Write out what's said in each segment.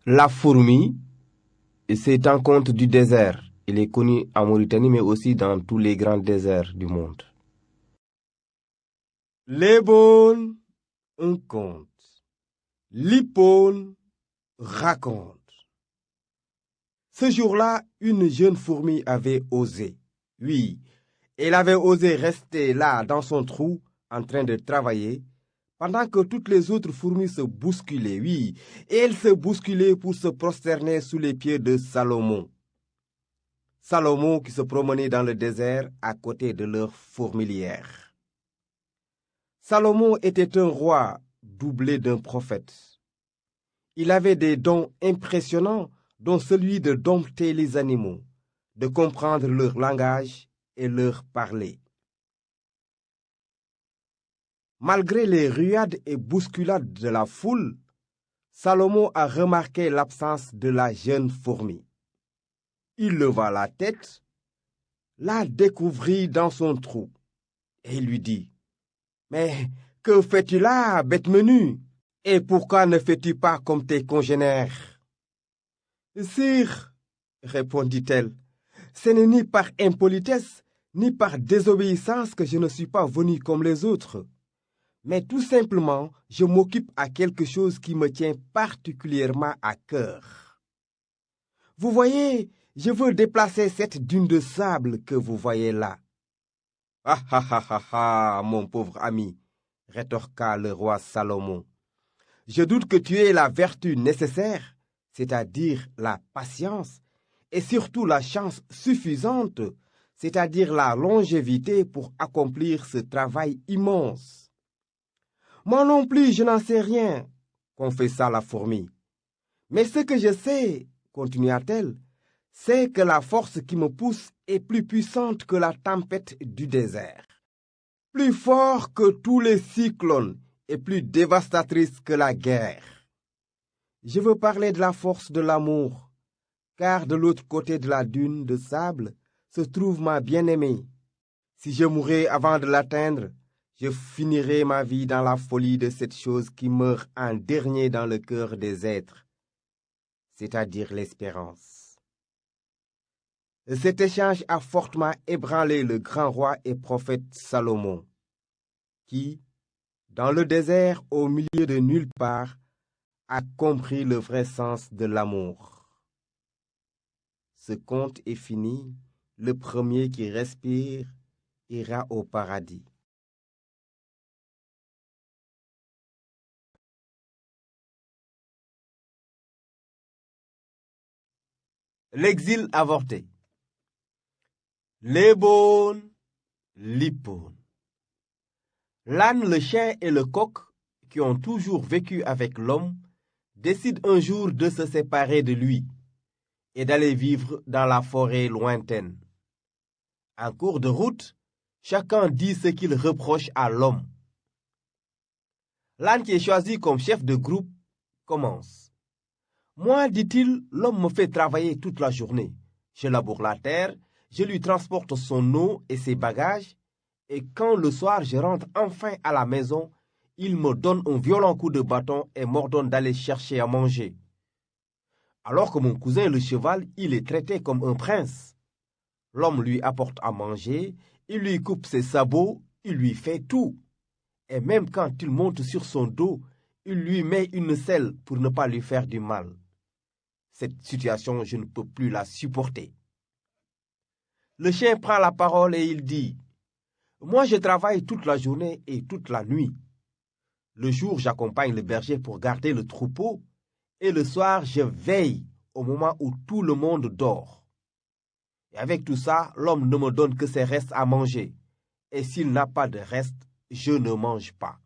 La fourmi, c'est un conte du désert. Il est connu en Mauritanie, mais aussi dans tous les grands déserts du monde. L'ébone, un conte. L'hippone raconte. Ce jour-là, une jeune fourmi avait osé. Oui, elle avait osé rester là dans son trou en train de travailler pendant que toutes les autres fourmis se bousculaient. Oui, et elle se bousculait pour se prosterner sous les pieds de Salomon. Salomon qui se promenait dans le désert à côté de leur fourmilière. Salomon était un roi doublé d'un prophète. Il avait des dons impressionnants, dont celui de dompter les animaux, de comprendre leur langage et leur parler. Malgré les ruades et bousculades de la foule, Salomon a remarqué l'absence de la jeune fourmi. Il leva la tête, la découvrit dans son trou, et lui dit, « Mais que fais-tu là, bête menue? Et pourquoi ne fais-tu pas comme tes congénères? » « Sire, répondit-elle, ce n'est ni par impolitesse, ni par désobéissance que je ne suis pas venue comme les autres. Mais tout simplement, je m'occupe à quelque chose qui me tient particulièrement à cœur. Vous voyez, je veux déplacer cette dune de sable que vous voyez là. »« Ah ah ah ah ah, mon pauvre ami, rétorqua le roi Salomon. Je doute que tu aies la vertu nécessaire, c'est-à-dire la patience, et surtout la chance suffisante, c'est-à-dire la longévité pour accomplir ce travail immense. Moi non plus, je n'en sais rien, confessa la fourmi. Mais ce que je sais, continua-t-elle, c'est que la force qui me pousse est plus puissante que la tempête du désert, plus fort que tous les cyclones et plus dévastatrice que la guerre. Je veux parler de la force de l'amour, car de l'autre côté de la dune de sable se trouve ma bien-aimée. Si je mourais avant de l'atteindre, je finirai ma vie dans la folie de cette chose qui meurt en dernier dans le cœur des êtres, c'est-à-dire l'espérance. Cet échange a fortement ébranlé le grand roi et prophète Salomon, qui, dans le désert au milieu de nulle part, a compris le vrai sens de l'amour. Ce conte est fini, le premier qui respire ira au paradis. L'exil avorté. L'ébone, l'hippone. L'âne, le chien et le coq, qui ont toujours vécu avec l'homme, décident un jour de se séparer de lui et d'aller vivre dans la forêt lointaine. En cours de route, chacun dit ce qu'il reproche à l'homme. L'âne qui est choisi comme chef de groupe commence. Moi, dit-il, l'homme me fait travailler toute la journée. Je laboure la terre, je lui transporte son eau et ses bagages, et quand le soir je rentre enfin à la maison, il me donne un violent coup de bâton et m'ordonne d'aller chercher à manger. Alors que mon cousin le cheval, il est traité comme un prince. L'homme lui apporte à manger, il lui coupe ses sabots, il lui fait tout. Et même quand il monte sur son dos, il lui met une selle pour ne pas lui faire du mal. Cette situation, je ne peux plus la supporter. Le chien prend la parole et il dit, « Moi, je travaille toute la journée et toute la nuit. Le jour, j'accompagne le berger pour garder le troupeau, et le soir, je veille au moment où tout le monde dort. Et avec tout ça, l'homme ne me donne que ses restes à manger, et s'il n'a pas de reste, je ne mange pas.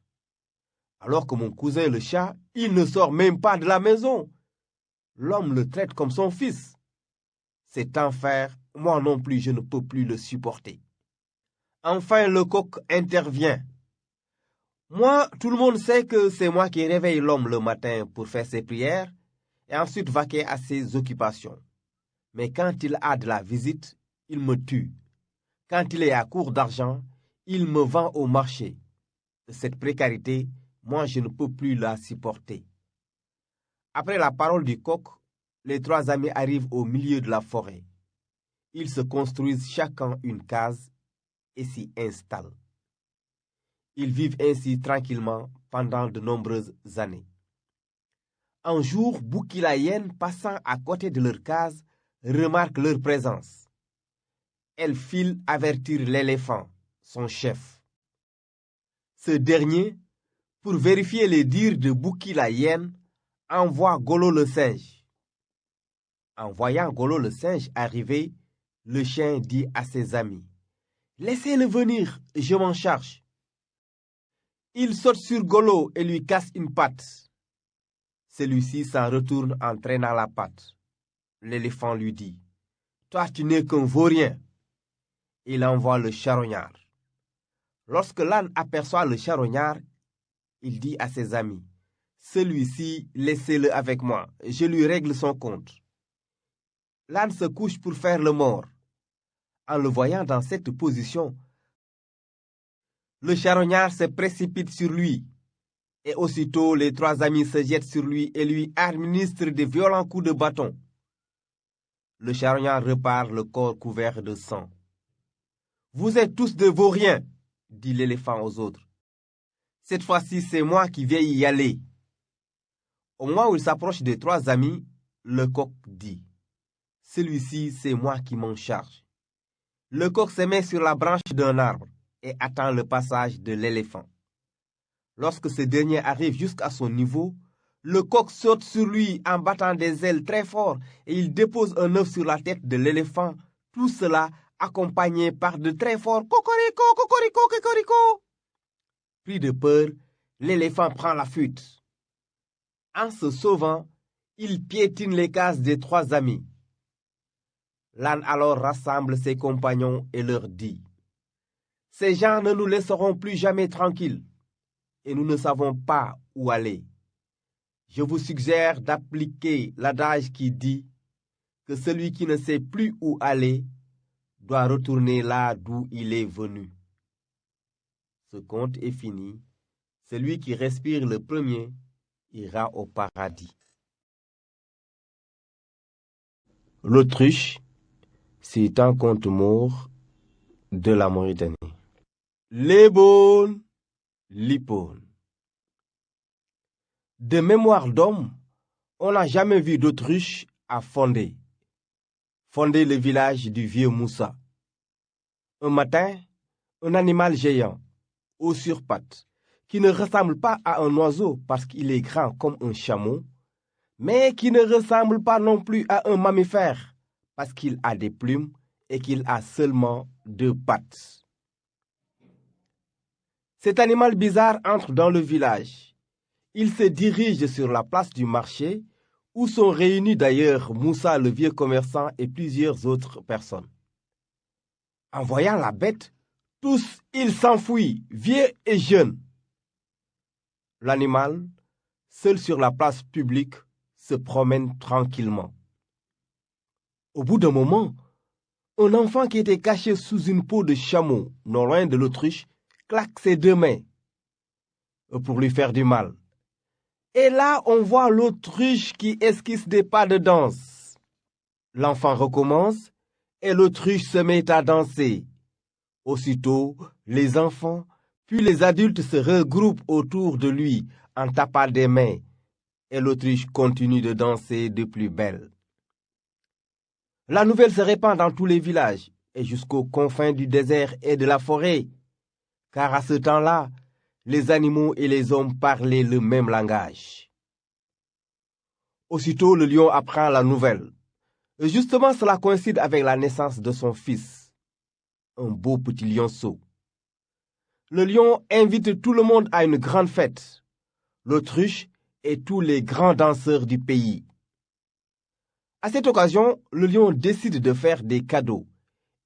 Alors que mon cousin le chat, il ne sort même pas de la maison. L'homme le traite comme son fils. Cet enfer, moi non plus, je ne peux plus le supporter. » Enfin, le coq intervient. « Moi, tout le monde sait que c'est moi qui réveille l'homme le matin pour faire ses prières et ensuite vaquer à ses occupations. Mais quand il a de la visite, il me tue. Quand il est à court d'argent, il me vend au marché. Cette précarité, moi, je ne peux plus la supporter. » Après la parole du coq, les trois amis arrivent au milieu de la forêt. Ils se construisent chacun une case et s'y installent. Ils vivent ainsi tranquillement pendant de nombreuses années. Un jour, Bouki la hyène, passant à côté de leur case, remarque leur présence. Elle file avertir l'éléphant, son chef. Ce dernier, pour vérifier les dires de Bouki la hyène, envoie Golo le singe. En voyant Golo le singe arriver, le chien dit à ses amis: « Laissez-le venir, je m'en charge. » Il saute sur Golo et lui casse une patte. Celui-ci s'en retourne en traînant la patte. L'éléphant lui dit: « Toi, tu n'es qu'un vaurien. » Il envoie le charognard. Lorsque l'âne aperçoit le charognard, il dit à ses amis: « Celui-ci, laissez-le avec moi, je lui règle son compte. » L'âne se couche pour faire le mort. En le voyant dans cette position, le charognard se précipite sur lui. Et aussitôt, les trois amis se jettent sur lui et lui administrent de violents coups de bâton. Le charognard repart le corps couvert de sang. « Vous êtes tous de vauriens, » dit l'éléphant aux autres. « Cette fois-ci, c'est moi qui vais y aller. » Au moment où il s'approche des trois amis, le coq dit: « Celui-ci, c'est moi qui m'en charge. » Le coq se met sur la branche d'un arbre et attend le passage de l'éléphant. Lorsque ce dernier arrive jusqu'à son niveau, le coq saute sur lui en battant des ailes très fort et il dépose un œuf sur la tête de l'éléphant, tout cela accompagné par de très forts « cocorico, cocorico, cocorico ». Pris de peur, l'éléphant prend la fuite. En se sauvant, il piétine les cases des trois amis. L'âne alors rassemble ses compagnons et leur dit: « Ces gens ne nous laisseront plus jamais tranquilles, et nous ne savons pas où aller. Je vous suggère d'appliquer l'adage qui dit que celui qui ne sait plus où aller doit retourner là d'où il est venu. » Ce conte est fini. Celui qui respire le premier ira au paradis. L'autruche, c'est un conte mort de la Mauritanie. Lébon, lipone. De mémoire d'homme, on n'a jamais vu d'autruche à Fondé. Fondé, le village du vieux Moussa. Un matin, un animal géant, haut sur pattes, qui ne ressemble pas à un oiseau parce qu'il est grand comme un chameau, mais qui ne ressemble pas non plus à un mammifère parce qu'il a des plumes et qu'il a seulement 2 pattes. Cet animal bizarre entre dans le village. Il se dirige sur la place du marché où sont réunis d'ailleurs Moussa le vieux commerçant et plusieurs autres personnes. En voyant la bête, tous ils s'enfuient, vieux et jeunes. L'animal, seul sur la place publique, se promène tranquillement. Au bout d'un moment, un enfant qui était caché sous une peau de chameau, non loin de l'autruche, claque ses 2 mains pour lui faire du mal. Et là, on voit l'autruche qui esquisse des pas de danse. L'enfant recommence et l'autruche se met à danser. Aussitôt, les enfants, puis les adultes se regroupent autour de lui en tapant des mains et l'autruche continue de danser de plus belle. La nouvelle se répand dans tous les villages et jusqu'aux confins du désert et de la forêt, car à ce temps-là, les animaux et les hommes parlaient le même langage. Aussitôt, le lion apprend la nouvelle. Et justement, cela coïncide avec la naissance de son fils, un beau petit lionceau. Le lion invite tout le monde à une grande fête, l'autruche et tous les grands danseurs du pays. À cette occasion, le lion décide de faire des cadeaux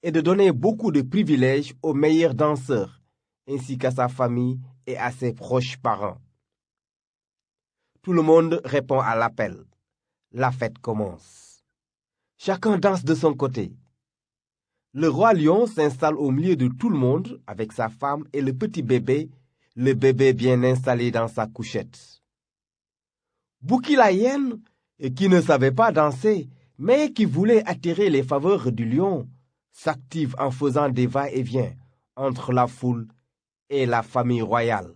et de donner beaucoup de privilèges aux meilleurs danseurs, ainsi qu'à sa famille et à ses proches parents. Tout le monde répond à l'appel. La fête commence. Chacun danse de son côté. Le roi lion s'installe au milieu de tout le monde avec sa femme et le petit bébé, le bébé bien installé dans sa couchette. Bouki la hyène, qui ne savait pas danser, mais qui voulait attirer les faveurs du lion, s'active en faisant des va-et-vient entre la foule et la famille royale.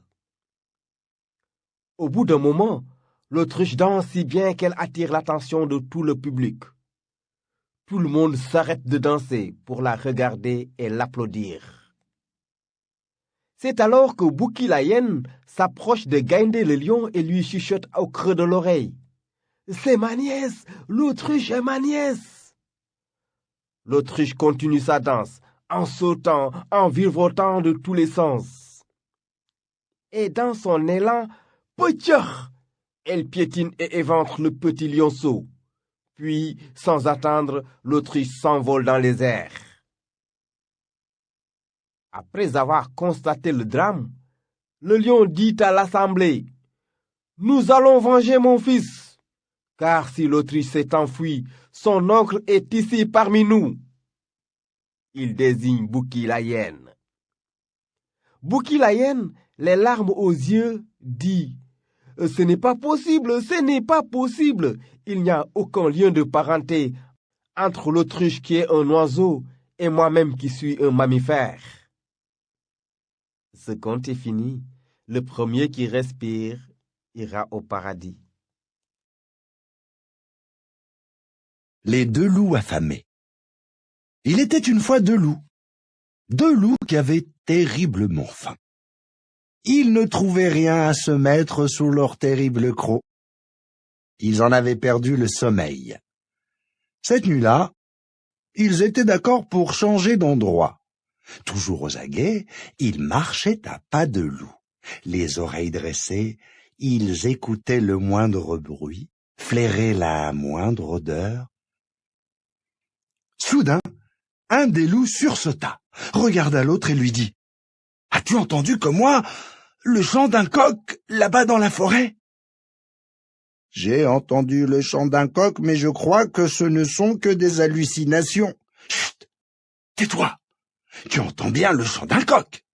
Au bout d'un moment, l'autruche danse si bien qu'elle attire l'attention de tout le public. Tout le monde s'arrête de danser pour la regarder et l'applaudir. C'est alors que Bouki la hyène s'approche de Gaindé le lion et lui chuchote au creux de l'oreille. « C'est ma nièce, l'autruche est ma nièce !» L'autruche continue sa danse, en sautant, en virevoltant de tous les sens. Et dans son élan, potior, elle piétine et éventre le petit lionceau. Puis, sans attendre, l'autruche s'envole dans les airs. Après avoir constaté le drame, le lion dit à l'assemblée: « Nous allons venger mon fils, car si l'autruche s'est enfui, son oncle est ici parmi nous. » Il désigne Bouki la hyène. Bouki la hyène, les larmes aux yeux, dit: « Ce n'est pas possible, ce n'est pas possible. Il n'y a aucun lien de parenté entre l'autruche qui est un oiseau et moi-même qui suis un mammifère. » Ce conte est fini. Le premier qui respire ira au paradis. Les deux loups affamés. Il était une fois deux loups qui avaient terriblement faim. Ils ne trouvaient rien à se mettre sous leur terrible croc. Ils en avaient perdu le sommeil. Cette nuit-là, ils étaient d'accord pour changer d'endroit. Toujours aux aguets, ils marchaient à pas de loup. Les oreilles dressées, ils écoutaient le moindre bruit, flairaient la moindre odeur. Soudain, un des loups sursauta, regarda l'autre et lui dit: « As-tu entendu comme moi le chant d'un coq là-bas dans la forêt ?»« J'ai entendu le chant d'un coq, mais je crois que ce ne sont que des hallucinations. »« Chut! Tais-toi! Tu entends bien le chant d'un coq. »«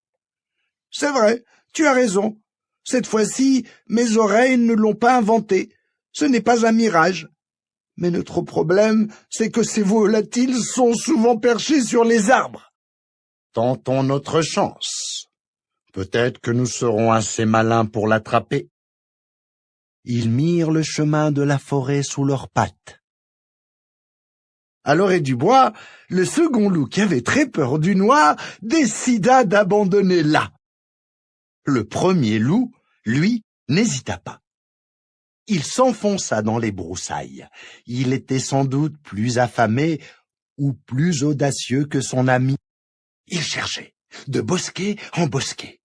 C'est vrai, tu as raison. Cette fois-ci, mes oreilles ne l'ont pas inventé. Ce n'est pas un mirage. Mais notre problème, c'est que ces volatiles sont souvent perchés sur les arbres. Tentons notre chance. Peut-être que nous serons assez malins pour l'attraper. » Ils mirent le chemin de la forêt sous leurs pattes. À l'orée du bois, le second loup, qui avait très peur du noir, décida d'abandonner là. Le premier loup, lui, n'hésita pas. Il s'enfonça dans les broussailles. Il était sans doute plus affamé ou plus audacieux que son ami. Il cherchait, de bosquet en bosquet.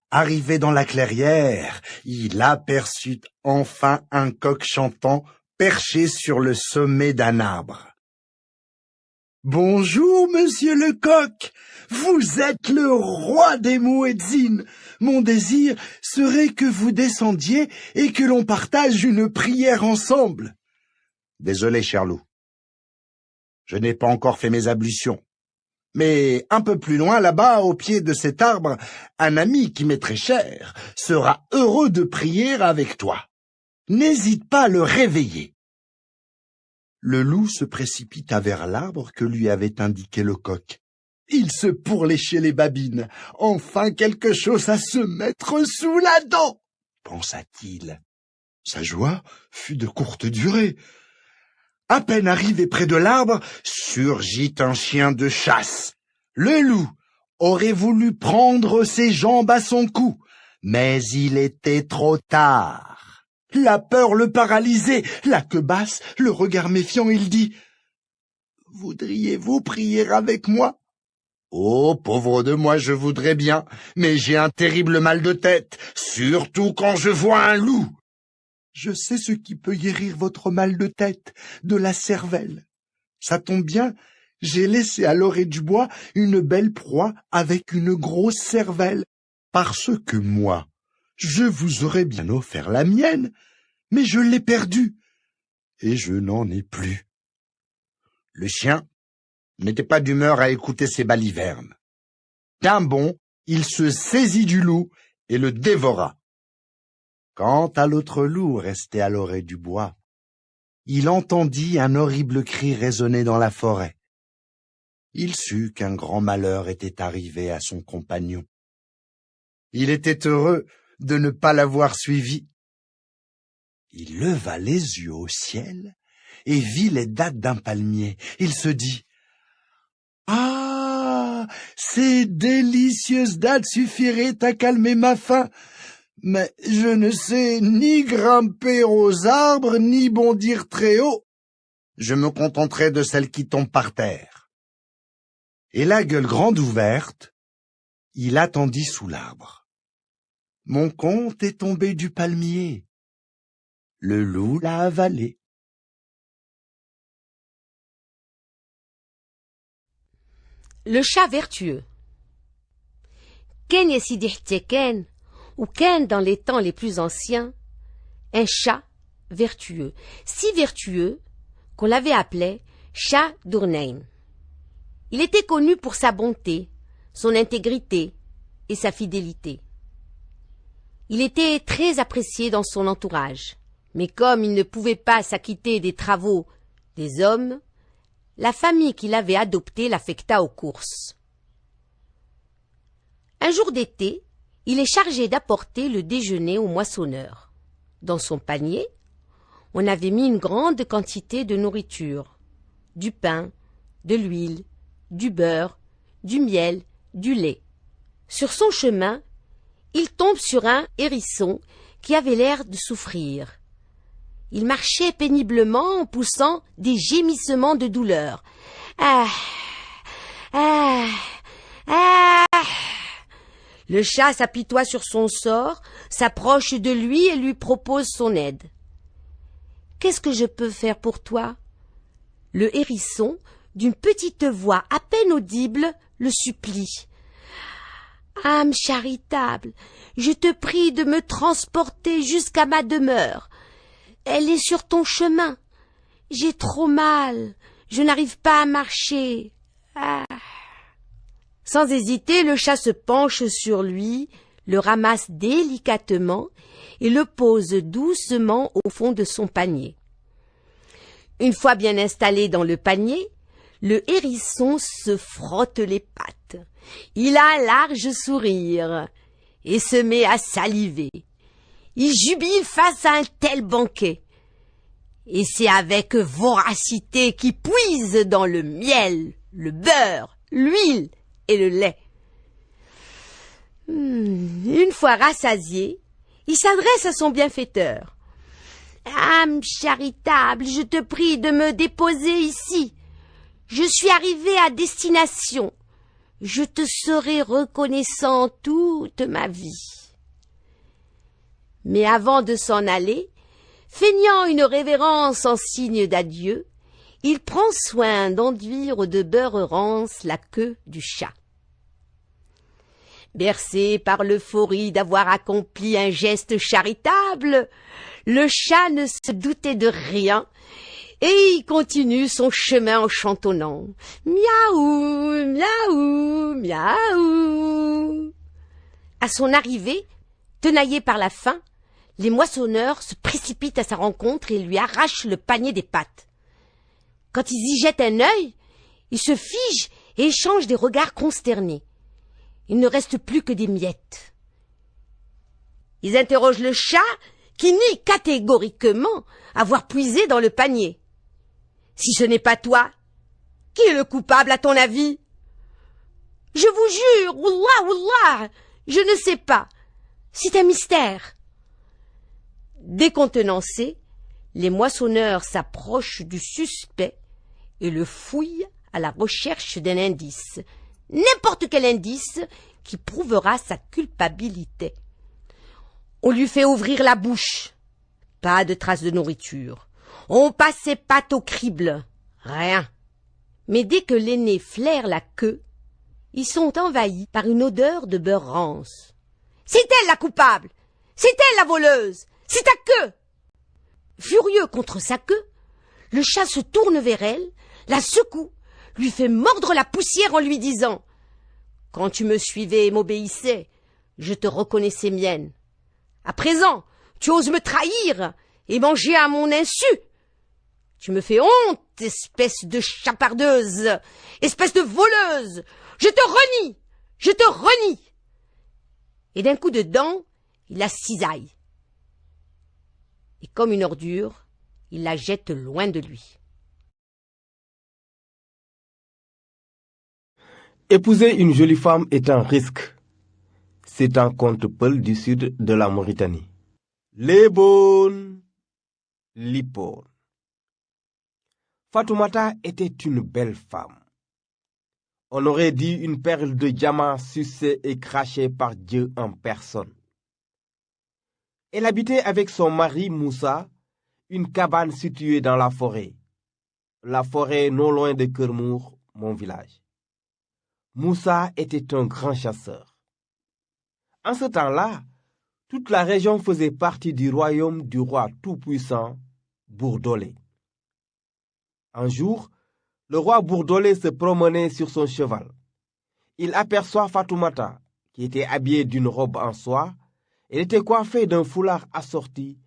Arrivé dans la clairière, il aperçut enfin un coq chantant perché sur le sommet d'un arbre. « Bonjour, monsieur le coq, vous êtes le roi des muezzins. Mon désir serait que vous descendiez et que l'on partage une prière ensemble. »« Désolé, cher loup, je n'ai pas encore fait mes ablutions. Mais un peu plus loin, là-bas, au pied de cet arbre, un ami qui m'est très cher sera heureux de prier avec toi. N'hésite pas à le réveiller. » Le loup se précipita vers l'arbre que lui avait indiqué le coq. Il se pourléchait les babines. « Enfin quelque chose à se mettre sous la dent !» pensa-t-il. Sa joie fut de courte durée. À peine arrivé près de l'arbre, surgit un chien de chasse. Le loup aurait voulu prendre ses jambes à son cou, mais il était trop tard. La peur le paralysait, la queue basse, le regard méfiant, il dit: « Voudriez-vous prier avec moi ?»« Oh, pauvre de moi, je voudrais bien, mais j'ai un terrible mal de tête, surtout quand je vois un loup. » « Je sais ce qui peut guérir votre mal de tête, de la cervelle. Ça tombe bien, j'ai laissé à l'orée du bois une belle proie avec une grosse cervelle, parce que moi, je vous aurais bien offert la mienne, mais je l'ai perdue, et je n'en ai plus. » Le chien n'était pas d'humeur à écouter ces balivernes. D'un bond, il se saisit du loup et le dévora. Quant à l'autre loup resté à l'orée du bois, il entendit un horrible cri résonner dans la forêt. Il sut qu'un grand malheur était arrivé à son compagnon. Il était heureux de ne pas l'avoir suivi. Il leva les yeux au ciel et vit les dattes d'un palmier. Il se dit: « Ah, ces délicieuses dattes suffiraient à calmer ma faim, mais je ne sais ni grimper aux arbres, ni bondir très haut. Je me contenterai de celles qui tombent par terre. » Et la gueule grande ouverte, il attendit sous l'arbre. Mon compte est tombé du palmier. Le loup l'a avalé. Le chat vertueux. Ken Yesidichte Ken, ou Ken dans les temps les plus anciens, un chat vertueux, si vertueux qu'on l'avait appelé chat d'Urneim. Il était connu pour sa bonté, son intégrité et sa fidélité. Il était très apprécié dans son entourage, mais comme il ne pouvait pas s'acquitter des travaux des hommes, la famille qu'il avait adoptée l'affecta aux courses. Un jour d'été, il est chargé d'apporter le déjeuner au moissonneur. Dans son panier, on avait mis une grande quantité de nourriture, du pain, de l'huile, du beurre, du miel, du lait. Sur son chemin, il tombe sur un hérisson qui avait l'air de souffrir. Il marchait péniblement en poussant des gémissements de douleur. Ah, ah, ah. Le chat s'apitoie sur son sort, s'approche de lui et lui propose son aide. « Qu'est-ce que je peux faire pour toi ?» Le hérisson, d'une petite voix à peine audible, le supplie. « Âme charitable, je te prie de me transporter jusqu'à ma demeure. Elle est sur ton chemin. J'ai trop mal, je n'arrive pas à marcher. Ah. » Sans hésiter, le chat se penche sur lui, le ramasse délicatement et le pose doucement au fond de son panier. Une fois bien installé dans le panier, le hérisson se frotte les pattes. Il a un large sourire et se met à saliver. Il jubile face à un tel banquet. Et c'est avec voracité qu'il puise dans le miel, le beurre, l'huile et le lait. Une fois rassasié, il s'adresse à son bienfaiteur. « Âme charitable, je te prie de me déposer ici. Je suis arrivé à destination. Je te serai reconnaissant toute ma vie. » Mais avant de s'en aller, feignant une révérence en signe d'adieu, il prend soin d'enduire de beurre rance la queue du chat. Bercé par l'euphorie d'avoir accompli un geste charitable, le chat ne se doutait de rien et il continue son chemin en chantonnant « Miaou, miaou, miaou ». À son arrivée, tenaillé par la faim, les moissonneurs se précipitent à sa rencontre et lui arrachent le panier des pattes. Quand ils y jettent un œil, ils se figent et échangent des regards consternés. Il ne reste plus que des miettes. Ils interrogent le chat, qui nie catégoriquement avoir puisé dans le panier. « Si ce n'est pas toi, qui est le coupable à ton avis ?»« Je vous jure, Wallah, Wallah, je ne sais pas. C'est un mystère. » Décontenancés, les moissonneurs s'approchent du suspect et le fouillent à la recherche d'un indice, n'importe quel indice qui prouvera sa culpabilité. On lui fait ouvrir la bouche, pas de traces de nourriture. On passe ses pattes au crible, rien. Mais dès que l'aîné flaire la queue, ils sont envahis par une odeur de beurre rance. C'est elle la coupable, c'est elle la voleuse, c'est ta queue. Furieux contre sa queue, le chat se tourne vers elle, la secoue, lui fait mordre la poussière en lui disant « Quand tu me suivais et m'obéissais, je te reconnaissais mienne. À présent Tu oses me trahir et manger à mon insu. Tu me fais honte, espèce de chapardeuse, espèce de voleuse. Je te renie, je te renie. Et d'un coup de dent, il la cisaille. Et comme une ordure, il la jette loin de lui. Épouser une jolie femme est un risque. C'est un conte peul du sud de la Mauritanie. Lebon Lipon. Fatoumata était une belle femme. On aurait dit une perle de diamant sucée et crachée par Dieu en personne. Elle habitait avec son mari Moussa une cabane située dans la forêt non loin de Kermour, mon village. Moussa était un grand chasseur. En ce temps-là, toute la région faisait partie du royaume du roi tout-puissant, Bourdolé. Un jour, le roi Bourdolé se promenait sur son cheval. Il aperçoit Fatoumata, qui était habillée d'une robe en soie. Elle était coiffée d'un foulard assorti.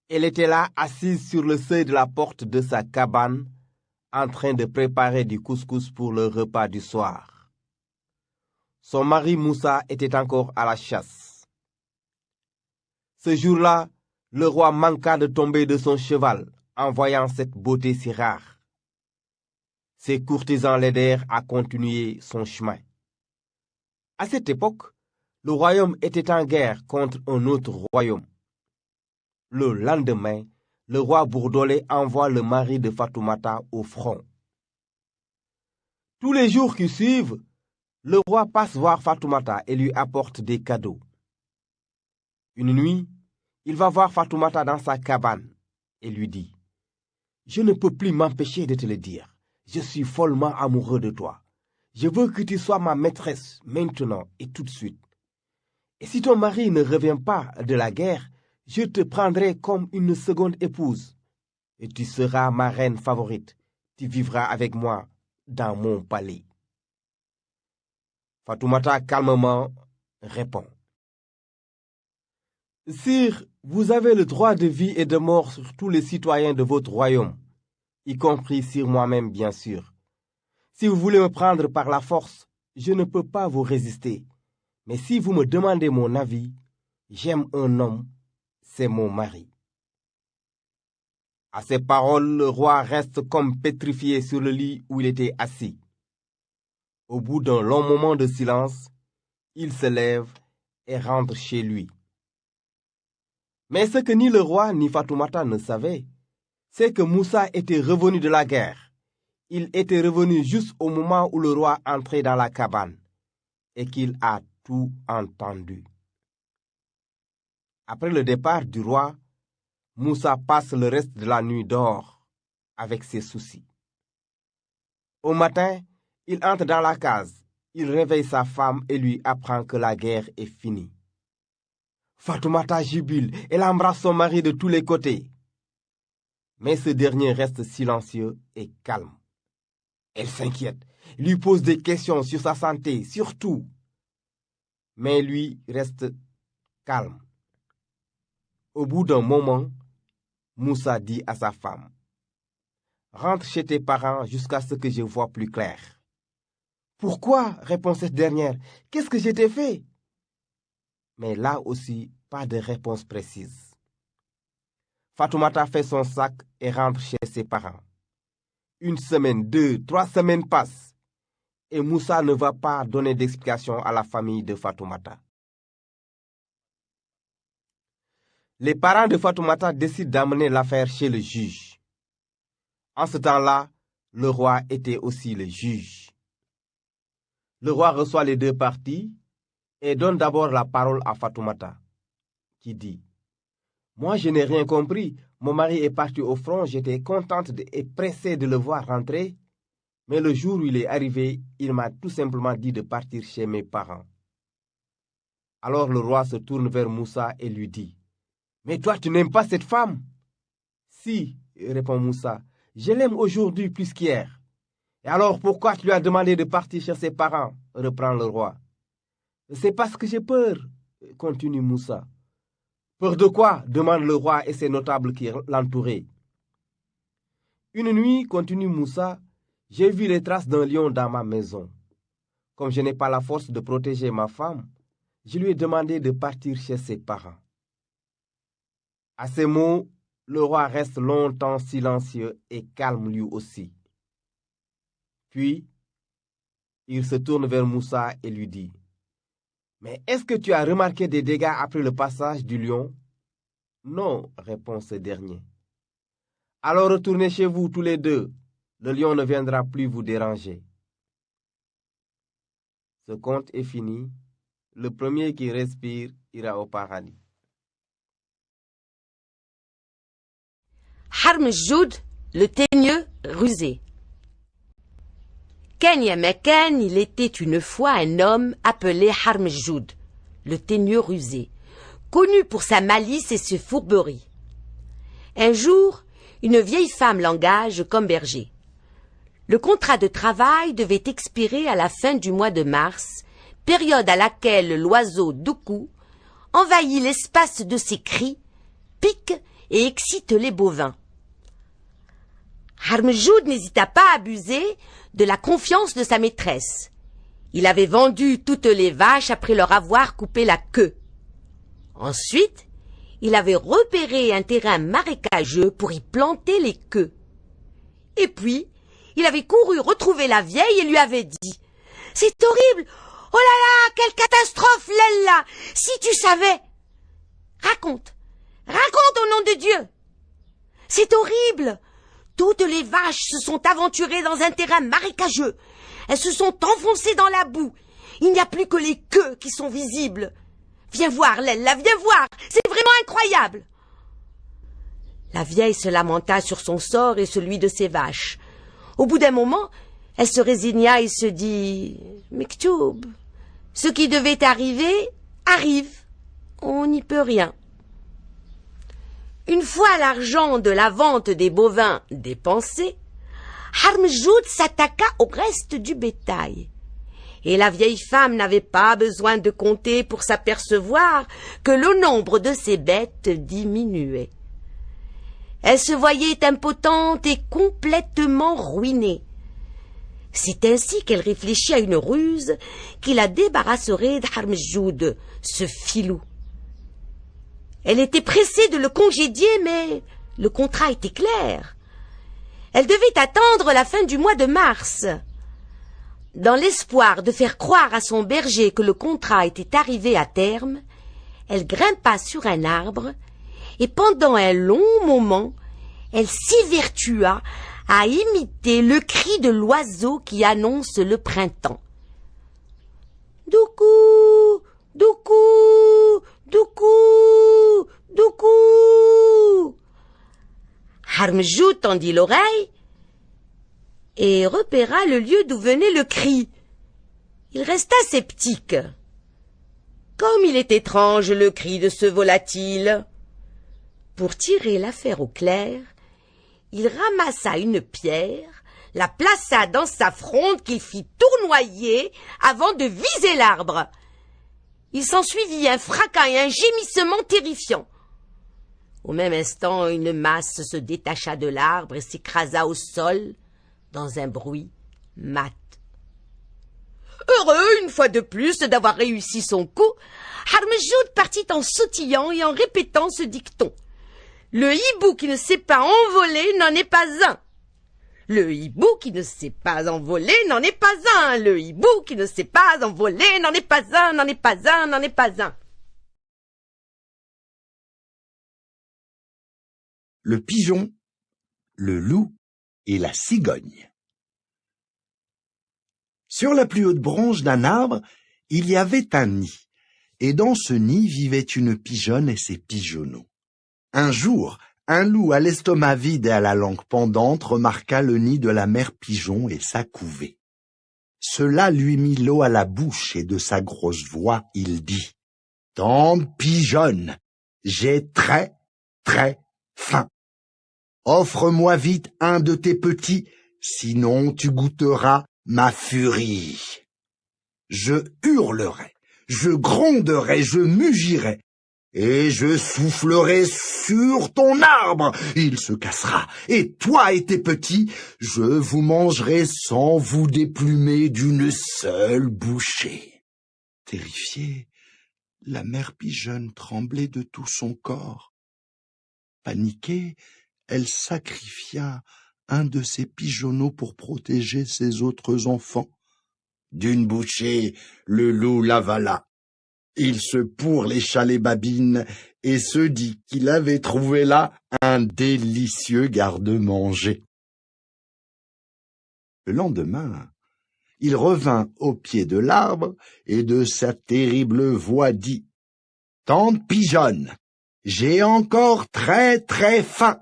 Elle était là, assise sur le seuil de la porte de sa cabane, en train de préparer du couscous pour le repas du soir. Son mari Moussa était encore à la chasse. Ce jour-là, le roi manqua de tomber de son cheval en voyant cette beauté si rare. Ses courtisans l'aidèrent à continuer son chemin. À cette époque, le royaume était en guerre contre un autre royaume. Le lendemain, le roi Bourdolé envoie le mari de Fatoumata au front. Tous les jours qui suivent, le roi passe voir Fatoumata et lui apporte des cadeaux. Une nuit, il va voir Fatoumata dans sa cabane et lui dit « Je ne peux plus m'empêcher de te le dire. Je suis follement amoureux de toi. Je veux que tu sois ma maîtresse maintenant et tout de suite. Et si ton mari ne revient pas de la guerre, je te prendrai comme une seconde épouse. Et tu seras ma reine favorite. Tu vivras avec moi dans mon palais. » Fatoumata calmement répond « Sire, vous avez le droit de vie et de mort sur tous les citoyens de votre royaume, y compris sur moi-même, bien sûr. Si vous voulez me prendre par la force, je ne peux pas vous résister. Mais si vous me demandez mon avis, j'aime un homme, c'est mon mari. » À ces paroles, le roi reste comme pétrifié sur le lit où il était assis. Au bout d'un long moment de silence, il se lève et rentre chez lui. Mais ce que ni le roi ni Fatoumata ne savaient, c'est que Moussa était revenu de la guerre. Il était revenu juste au moment où le roi entrait dans la cabane et qu'il a tout entendu. Après le départ du roi, Moussa passe le reste de la nuit dehors avec ses soucis. Au matin, il entre dans la case, il réveille sa femme et lui apprend que la guerre est finie. Fatoumata jubile, elle embrasse son mari de tous les côtés. Mais ce dernier reste silencieux et calme. Elle s'inquiète, lui pose des questions sur sa santé, sur tout. Mais lui reste calme. Au bout d'un moment, Moussa dit à sa femme « Rentre chez tes parents jusqu'à ce que je voie plus clair. » « Pourquoi ?» répond cette dernière. « Qu'est-ce que je t'ai fait ?» Mais là aussi, pas de réponse précise. Fatoumata fait son sac et rentre chez ses parents. 1 semaine, 2, 3 semaines passent et Moussa ne va pas donner d'explication à la famille de Fatoumata. Les parents de Fatoumata décident d'amener l'affaire chez le juge. En ce temps-là, le roi était aussi le juge. Le roi reçoit les deux parties et donne d'abord la parole à Fatoumata, qui dit « Moi, je n'ai rien compris. Mon mari est parti au front, j'étais contente et pressée de le voir rentrer. Mais le jour où il est arrivé, il m'a tout simplement dit de partir chez mes parents. » Alors le roi se tourne vers Moussa et lui dit « Mais toi, tu n'aimes pas cette femme ?»« Si, » répond Moussa, « je l'aime aujourd'hui plus qu'hier. » « Et alors pourquoi tu lui as demandé de partir chez ses parents ?» reprend le roi. « C'est parce que j'ai peur. continue Moussa. Peur de quoi? Demande le roi et ses notables qui l'entouraient. Une nuit, continue Moussa, j'ai vu les traces d'un lion dans ma maison. Comme je n'ai pas la force de protéger ma femme, je lui ai demandé de partir chez ses parents. À ces mots, le roi reste longtemps silencieux et calme lui aussi. Puis, il se tourne vers Moussa et lui dit: « Mais est-ce que tu as remarqué des dégâts après le passage du lion? » « Non, répond ce dernier. « Alors retournez chez vous tous les deux. Le lion ne viendra plus vous déranger. » Ce conte est fini. Le premier qui respire ira au paradis. Harmjoud, le teigneux rusé. Ken Yamaken, il était une fois un homme appelé Harmjoud, le teigneux rusé, connu pour sa malice et ses fourberies. Un jour, une vieille femme l'engage comme berger. Le contrat de travail devait expirer à la fin du mois de mars, période à laquelle l'oiseau Doukou envahit l'espace de ses cris, pique et excite les bovins. Harmjoud n'hésita pas à abuser de la confiance de sa maîtresse. Il avait vendu toutes les vaches après leur avoir coupé la queue. Ensuite, il avait repéré un terrain marécageux pour y planter les queues. Et puis, il avait couru retrouver la vieille et lui avait dit: « C'est horrible! Oh là là, quelle catastrophe, Lella! Si tu savais! Raconte au nom de Dieu! C'est horrible! Toutes les vaches se sont aventurées dans un terrain marécageux. Elles se sont enfoncées dans la boue. Il n'y a plus que les queues qui sont visibles. Viens voir, Lella, viens voir! C'est vraiment incroyable! » La vieille se lamenta sur son sort et celui de ses vaches. Au bout d'un moment, elle se résigna et se dit: « Mektoub, ce qui devait arriver, arrive. On n'y peut rien. » Une fois l'argent de la vente des bovins dépensé, Harmjoud s'attaqua au reste du bétail. Et la vieille femme n'avait pas besoin de compter pour s'apercevoir que le nombre de ses bêtes diminuait. Elle se voyait impotente et complètement ruinée. C'est ainsi qu'elle réfléchit à une ruse qui la débarrasserait d'Harmjoud, ce filou. Elle était pressée de le congédier, mais le contrat était clair. Elle devait attendre la fin du mois de mars. Dans l'espoir de faire croire à son berger que le contrat était arrivé à terme, elle grimpa sur un arbre et pendant un long moment, elle s'évertua à imiter le cri de l'oiseau qui annonce le printemps. Doukou, doukou, doukou, doukou. Harmjoud tendit l'oreille et repéra le lieu d'où venait le cri. Il resta sceptique. Comme il est étrange le cri de ce volatile. Pour tirer l'affaire au clair, il ramassa une pierre, la plaça dans sa fronde qu'il fit tournoyer avant de viser l'arbre. Il s'ensuivit un fracas et un gémissement terrifiant. Au même instant, une masse se détacha de l'arbre et s'écrasa au sol dans un bruit mat. Heureux, une fois de plus, d'avoir réussi son coup, Harmjoud partit en sautillant et en répétant ce dicton. Le hibou qui ne sait pas envoler n'en est pas un. Le hibou qui ne sait pas envoler n'en est pas un. Le hibou qui ne sait pas envoler n'en est pas un, n'en est pas un, n'en est pas un. Le pigeon, le loup et la cigogne. Sur la plus haute branche d'un arbre, il y avait un nid, et dans ce nid vivait une pigeonne et ses pigeonneaux. Un jour, un loup à l'estomac vide et à la langue pendante remarqua le nid de la mère pigeon et sa couvée. Cela lui mit l'eau à la bouche et de sa grosse voix, il dit: « Tante pigeonne, j'ai très, très faim. Offre-moi vite un de tes petits, sinon tu goûteras ma furie. Je hurlerai, je gronderai, je mugirai, et je soufflerai sur ton arbre. Il se cassera, et toi et tes petits, je vous mangerai sans vous déplumer d'une seule bouchée. » Terrifiée, la mère pigeonne tremblait de tout son corps. Paniquée, elle sacrifia un de ses pigeonneaux pour protéger ses autres enfants. D'une bouchée, le loup l'avala. Il se pourlécha les babines et se dit qu'il avait trouvé là un délicieux garde-manger. Le lendemain, il revint au pied de l'arbre et de sa terrible voix dit « Tante pigeonne, j'ai encore très très faim.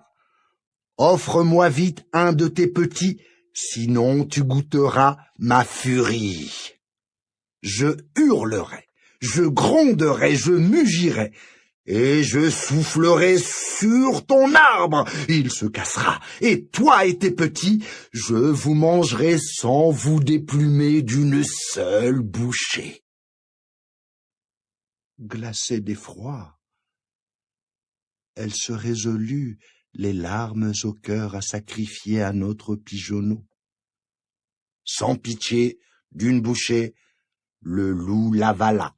Offre-moi vite un de tes petits, sinon tu goûteras ma furie. Je hurlerai, je gronderai, je mugirai, et je soufflerai sur ton arbre. Il se cassera, et toi et tes petits, je vous mangerai sans vous déplumer d'une seule bouchée. » Glacée d'effroi, elle se résolut, les larmes au cœur, à sacrifier un autre pigeonneau. Sans pitié, d'une bouchée, le loup l'avala.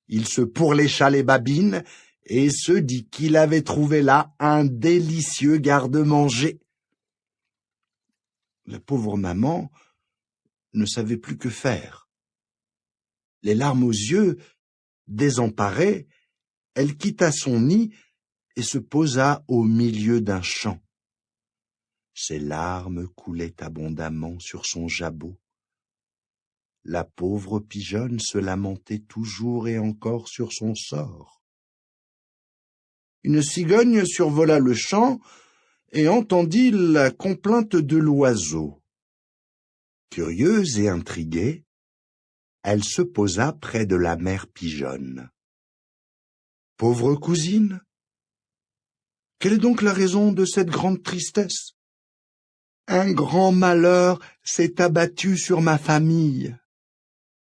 Il se pourlécha les babines et se dit qu'il avait trouvé là un délicieux garde-manger. La pauvre maman ne savait plus que faire. Les larmes aux yeux, désemparée, elle quitta son nid et se posa au milieu d'un champ. Ses larmes coulaient abondamment sur son jabot. La pauvre pigeonne se lamentait toujours et encore sur son sort. Une cigogne survola le champ et entendit la complainte de l'oiseau. Curieuse et intriguée, elle se posa près de la mère pigeonne. « Pauvre cousine, quelle est donc la raison de cette grande tristesse ? » « Un grand malheur s'est abattu sur ma famille.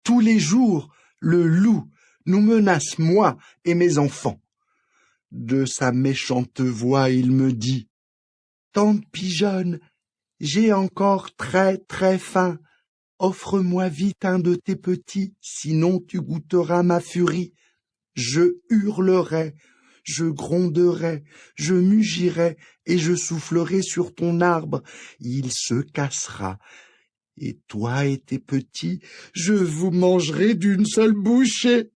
Tous les jours, le loup nous menace, moi et mes enfants. De sa méchante voix, il me dit « Tante pigeonne, j'ai encore très très faim. Offre-moi vite un de tes petits, sinon tu goûteras ma furie. Je hurlerai, je gronderai, je mugirai, et je soufflerai sur ton arbre. Il se cassera. Et toi et tes petits, je vous mangerai d'une seule bouchée. »